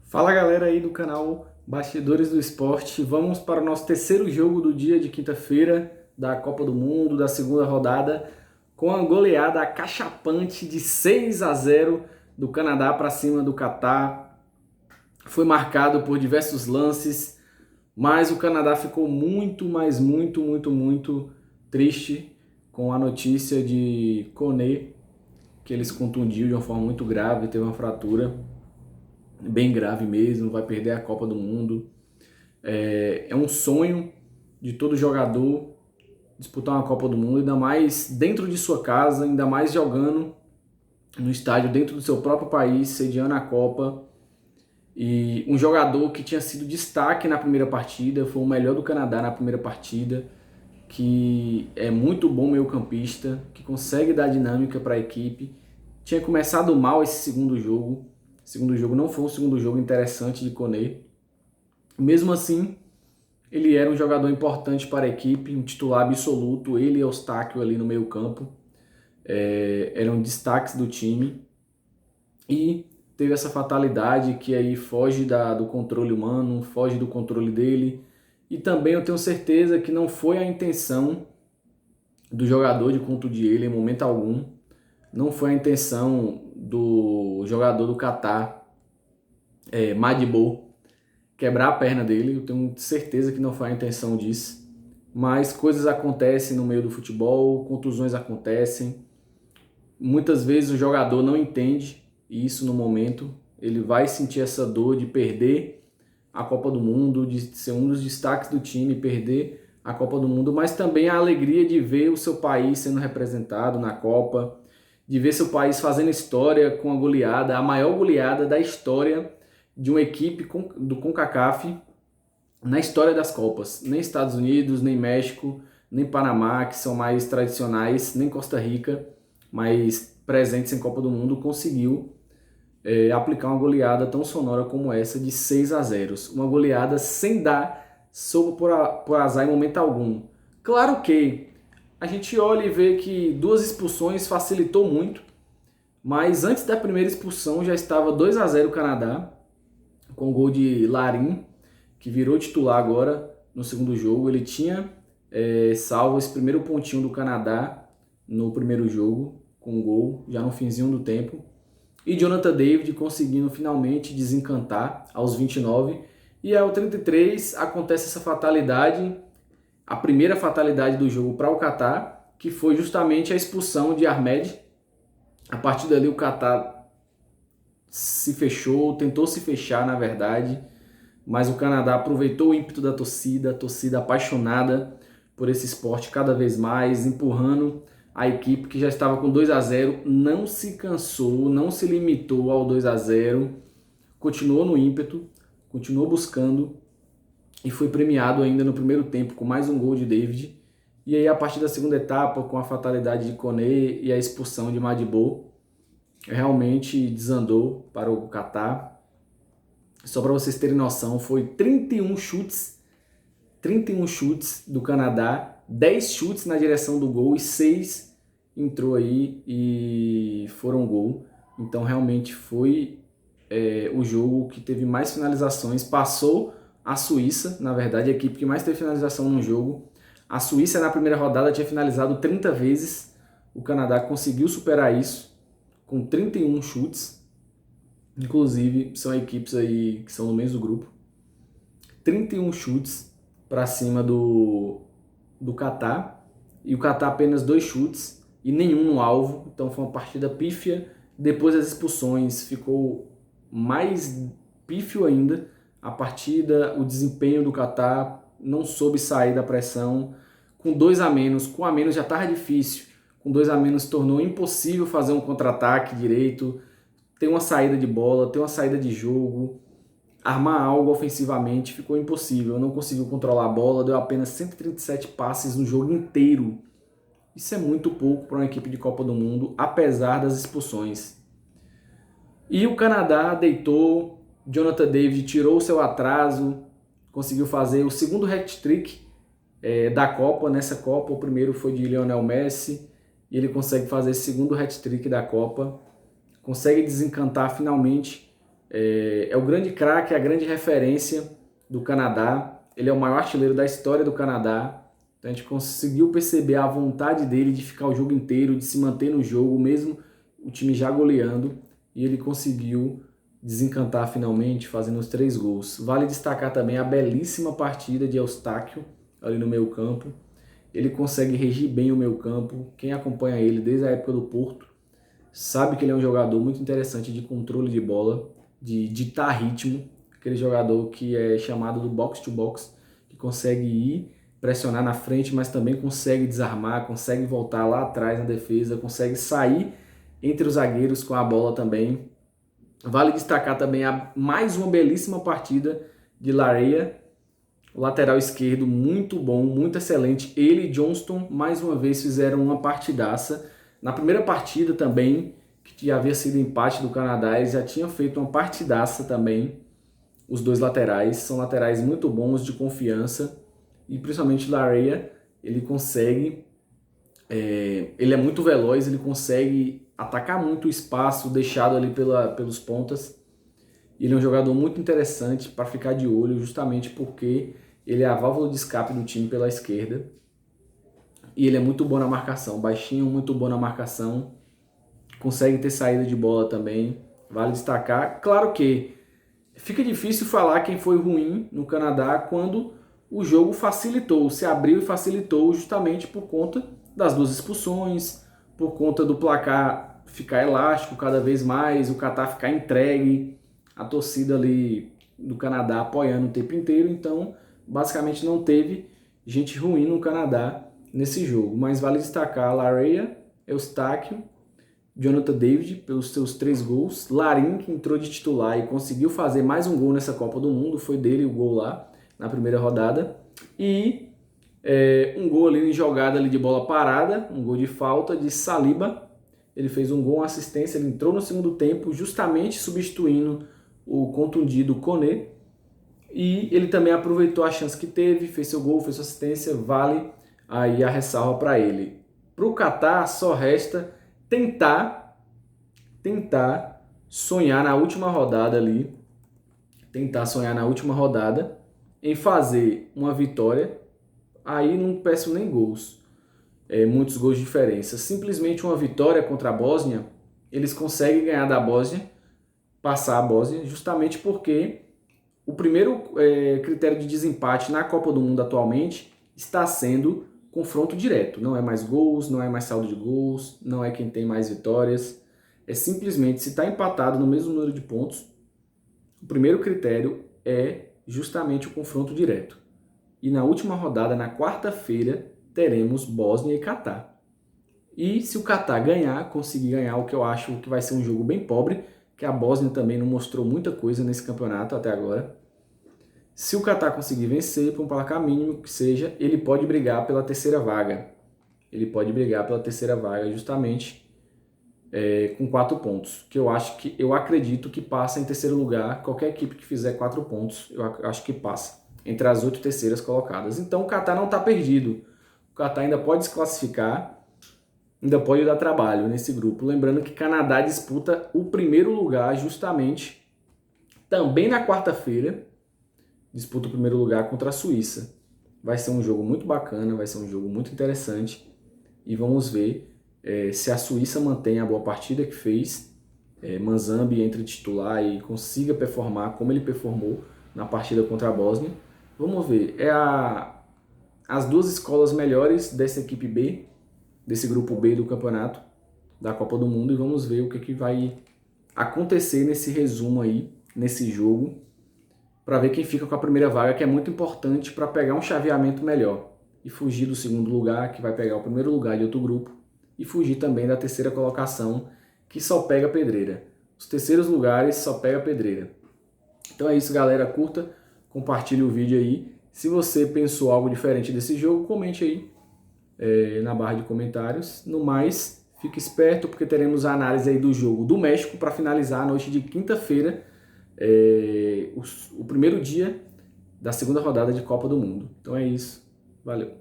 Fala galera aí do canal Bastidores do Esporte, vamos para o nosso terceiro jogo do dia de quinta-feira da Copa do Mundo, da segunda rodada, com a goleada acachapante de 6-0 do Canadá para cima do Catar. Foi marcado por diversos lances, mas o Canadá ficou muito triste com a notícia de Koné, que ele se contundiu de uma forma muito grave, teve uma fratura bem grave mesmo, vai perder a Copa do Mundo. É um sonho de todo jogador disputar uma Copa do Mundo, ainda mais dentro de sua casa, ainda mais jogando no estádio dentro do seu próprio país, sediando a Copa. E um jogador que tinha sido destaque na primeira partida, foi o melhor do Canadá na primeira partida, que é muito bom meio-campista, que consegue dar dinâmica para a equipe. Tinha começado mal esse segundo jogo. O segundo jogo não foi um segundo jogo interessante de Koné. Mesmo assim, ele era um jogador importante para a equipe, um titular absoluto, ele e Eustáquio ali no meio campo. Eram destaques do time. E teve essa fatalidade que aí foge do controle humano, foge do controle dele. E também eu tenho certeza que não foi a intenção do jogador de contundir ele em momento algum. Não foi a intenção do jogador do Catar, Madibo, quebrar a perna dele. Eu tenho certeza que não foi a intenção disso. Mas coisas acontecem no meio do futebol, contusões acontecem. Muitas vezes o jogador não entende isso no momento. Ele vai sentir essa dor de perder a Copa do Mundo, de ser um dos destaques do time, perder a Copa do Mundo, mas também a alegria de ver o seu país sendo representado na Copa, de ver seu país fazendo história com a goleada, a maior goleada da história de uma equipe do CONCACAF na história das Copas. Nem Estados Unidos, nem México, nem Panamá, que são mais tradicionais, nem Costa Rica, mais presentes em Copa do Mundo, conseguiu aplicar uma goleada tão sonora como essa de 6-0. Uma goleada sem dar sopa por azar em momento algum. Claro que a gente olha e vê que duas expulsões facilitou muito, mas antes da primeira expulsão já estava 2-0 o Canadá, com o gol de Larin, que virou titular agora no segundo jogo. Ele tinha salvo esse primeiro pontinho do Canadá no primeiro jogo, com o gol, já no finzinho do tempo. E Jonathan David conseguindo finalmente desencantar aos 29. E ao 33 acontece essa fatalidade, a primeira fatalidade do jogo para o Catar, que foi justamente a expulsão de Ahmed. A partir dali o Catar se fechou, tentou se fechar na verdade, mas o Canadá aproveitou o ímpeto da torcida, a torcida apaixonada por esse esporte cada vez mais, empurrando a equipe que já estava com 2-0, não se cansou, não se limitou ao 2-0, continuou no ímpeto, continuou buscando e foi premiado ainda no primeiro tempo com mais um gol de David. E aí a partir da segunda etapa, com a fatalidade de Koné e a expulsão de Madibo, realmente desandou para o Catar. Só para vocês terem noção, foi 31 chutes do Canadá, 10 chutes na direção do gol e 6 entrou aí e foram gol. Então realmente foi o jogo que teve mais finalizações, passou a Suíça, na verdade a equipe que mais teve finalização no jogo. A Suíça na primeira rodada tinha finalizado 30 vezes, o Canadá conseguiu superar isso com 31 chutes. Inclusive são equipes aí que são no mesmo grupo. 31 chutes para cima do Catar, e o Catar apenas 2 chutes e nenhum no alvo. Então foi uma partida pífia. Depois das expulsões ficou mais pífio ainda a partida. O desempenho do Catar não soube sair da pressão. Com 2 a menos, com a menos já estava difícil, com 2 a menos tornou impossível fazer um contra-ataque direito, ter uma saída de bola, ter uma saída de jogo, armar algo ofensivamente ficou impossível. Não conseguiu controlar a bola, deu apenas 137 passes no jogo inteiro. Isso é muito pouco para uma equipe de Copa do Mundo, apesar das expulsões. E o Canadá deitou, Jonathan David tirou o seu atraso, conseguiu fazer o segundo hat-trick da Copa, nessa Copa. O primeiro foi de Lionel Messi, e ele consegue fazer esse segundo hat-trick da Copa, consegue desencantar finalmente é o grande craque, a grande referência do Canadá. Ele é o maior artilheiro da história do Canadá. Então a gente conseguiu perceber a vontade dele de ficar o jogo inteiro, de se manter no jogo, mesmo o time já goleando. E ele conseguiu desencantar finalmente, fazendo os 3 gols. Vale destacar também a belíssima partida de Eustáquio ali no meio campo. Ele consegue regir bem o meio campo. Quem acompanha ele desde a época do Porto sabe que ele é um jogador muito interessante de controle de bola, de ditar ritmo. Aquele jogador que é chamado do box to box, que consegue ir pressionar na frente, mas também consegue desarmar, consegue voltar lá atrás na defesa, consegue sair entre os zagueiros com a bola também. Vale destacar também mais uma belíssima partida de Laryea, o lateral esquerdo, muito bom, muito excelente. Ele e Johnston, mais uma vez, fizeram uma partidaça. Na primeira partida também, que havia sido empate do Canadá, eles já tinham feito uma partidaça também. Os dois laterais são laterais muito bons, de confiança. E principalmente Laryea, ele consegue... ele é muito veloz, ele consegue atacar muito o espaço deixado ali pelos pontas. Ele é um jogador muito interessante para ficar de olho, justamente porque ele é a válvula de escape do time pela esquerda. E ele é muito bom na marcação, baixinho, muito bom na marcação. Consegue ter saída de bola também, vale destacar. Claro que fica difícil falar quem foi ruim no Canadá quando o jogo facilitou, se abriu e facilitou justamente por conta das 2 expulsões, por conta do placar ficar elástico cada vez mais, o Catar ficar entregue, a torcida ali do Canadá apoiando o tempo inteiro. Então, basicamente não teve gente ruim no Canadá nesse jogo. Mas vale destacar Laryea, Eustáquio, Jonathan David pelos seus 3 gols, Larin, que entrou de titular e conseguiu fazer mais um gol nessa Copa do Mundo, foi dele o gol lá na primeira rodada, e um gol ali em jogada ali de bola parada, um gol de falta de Saliba. Ele fez um gol, uma assistência, ele entrou no segundo tempo justamente substituindo o contundido Koné, e ele também aproveitou a chance que teve, fez seu gol, fez sua assistência, vale aí a ressalva para ele. Para o Catar só resta tentar sonhar na última rodada ali, em fazer uma vitória. Aí não peço nem gols, muitos gols de diferença. Simplesmente uma vitória contra a Bósnia, eles conseguem ganhar da Bósnia, passar a Bósnia, justamente porque o primeiro critério de desempate na Copa do Mundo atualmente está sendo confronto direto. Não é mais gols, não é mais saldo de gols, não é quem tem mais vitórias. É simplesmente se está empatado no mesmo número de pontos, o primeiro critério é justamente o confronto direto. E na última rodada, na quarta-feira, teremos Bósnia e Catar. E se o Catar ganhar, conseguir ganhar, o que eu acho que vai ser um jogo bem pobre, que a Bósnia também não mostrou muita coisa nesse campeonato até agora. Se o Catar conseguir vencer por um placar mínimo que seja, ele pode brigar pela terceira vaga. Justamente com 4 pontos, que eu acredito que passa em terceiro lugar. Qualquer equipe que fizer 4 pontos, eu acho que passa entre as 8 terceiras colocadas. Então o Catar não está perdido. O Catar ainda pode se classificar, ainda pode dar trabalho nesse grupo. Lembrando que Canadá disputa o primeiro lugar justamente também na quarta-feira. Disputa o primeiro lugar contra a Suíça. Vai ser um jogo muito bacana, vai ser um jogo muito interessante. E vamos ver se a Suíça mantém a boa partida que fez. Manzambi entre titular e consiga performar como ele performou na partida contra a Bósnia. Vamos ver. As 2 escolas melhores dessa equipe B, desse grupo B do campeonato da Copa do Mundo. E vamos ver o que vai acontecer nesse resumo aí, nesse jogo, para ver quem fica com a primeira vaga, que é muito importante para pegar um chaveamento melhor e fugir do segundo lugar, que vai pegar o primeiro lugar de outro grupo, e fugir também da terceira colocação, que só pega pedreira. Os terceiros lugares só pega pedreira. Então é isso, galera. Curta, compartilhe o vídeo aí. Se você pensou algo diferente desse jogo, comente aí na barra de comentários. No mais, fique esperto, porque teremos a análise aí do jogo do México para finalizar a noite de quinta-feira, o primeiro dia da segunda rodada de Copa do Mundo. Então é isso. Valeu.